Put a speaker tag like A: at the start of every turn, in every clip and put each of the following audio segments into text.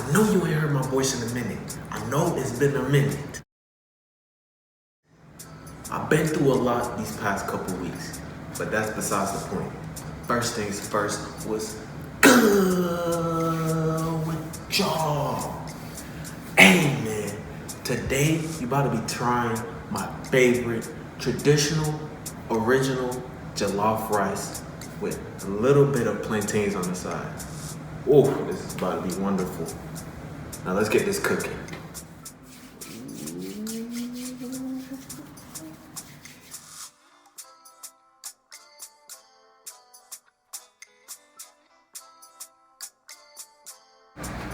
A: I know you ain't heard my voice in a minute. I know it's been a minute. I've been through a lot these past couple weeks, but that's besides the point. First things first was good with y'all. Hey man, today you about to be trying my favorite traditional, original jollof rice with a little bit of plantains on the side. Oh, this is about to be wonderful. Now let's get this cooking.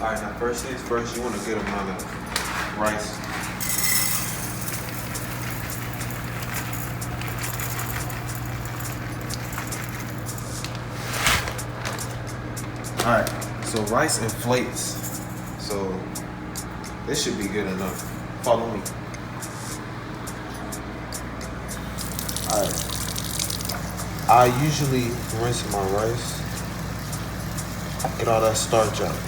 A: Alright, now first things first, you want a good amount of rice. Alright, so rice inflates. So this should be good enough. Follow me. Alright. I usually rinse my rice. Get all that starch out.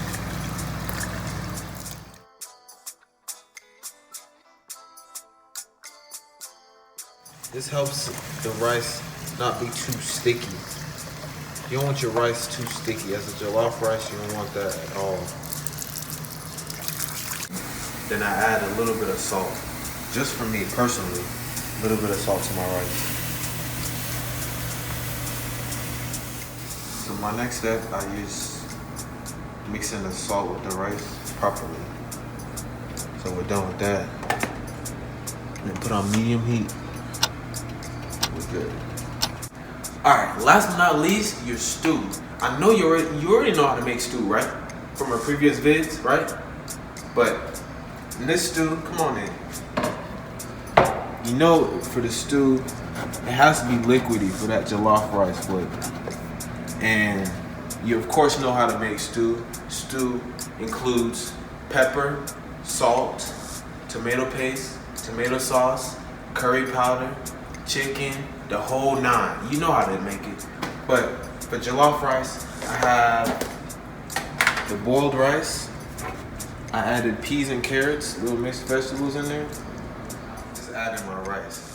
A: This helps the rice not be too sticky. You don't want your rice too sticky. As a jollof rice, you don't want that at all. Then I add a little bit of salt. Just for me personally, a little bit of salt to my rice. So my next step, I use mixing the salt with the rice properly. So we're done with that. And then put on medium heat. We're good. Alright, last but not least, your stew. I know you already know how to make stew, right? From our previous vids, right? But in this stew, come on in. You know, for the stew, it has to be liquidy for that jollof rice flavor. And you of course know how to make stew. Stew includes pepper, salt, tomato paste, tomato sauce, curry powder, chicken, the whole nine. You know how to make it. But for jollof rice, I have the boiled rice. I added peas and carrots, little mixed vegetables in there. Just adding my rice.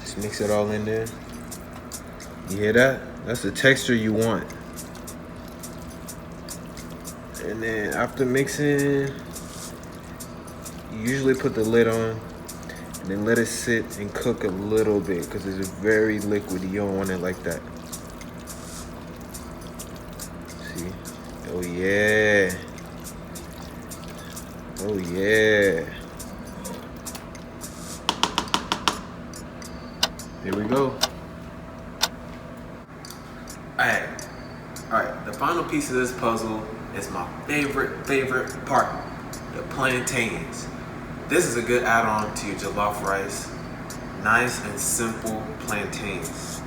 A: Just mix it all in there. You hear that? That's the texture you want. And then after mixing, you usually put the lid on and then let it sit and cook a little bit because it's very liquidy. You don't want it like that. See? Oh yeah. Oh yeah. Here we go. Alright, the final piece of this puzzle is my favorite part, the plantains. This is a good add-on to your jollof rice. Nice and simple plantains.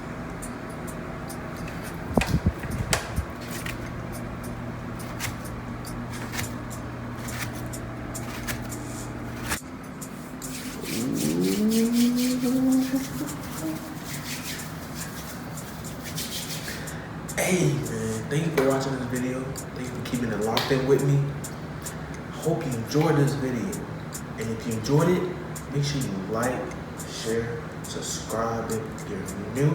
A: Hey man, thank you for watching this video. Thank you for keeping it locked in with me. Hope you enjoyed this video. And if you enjoyed it, make sure you like, share, subscribe if you're new.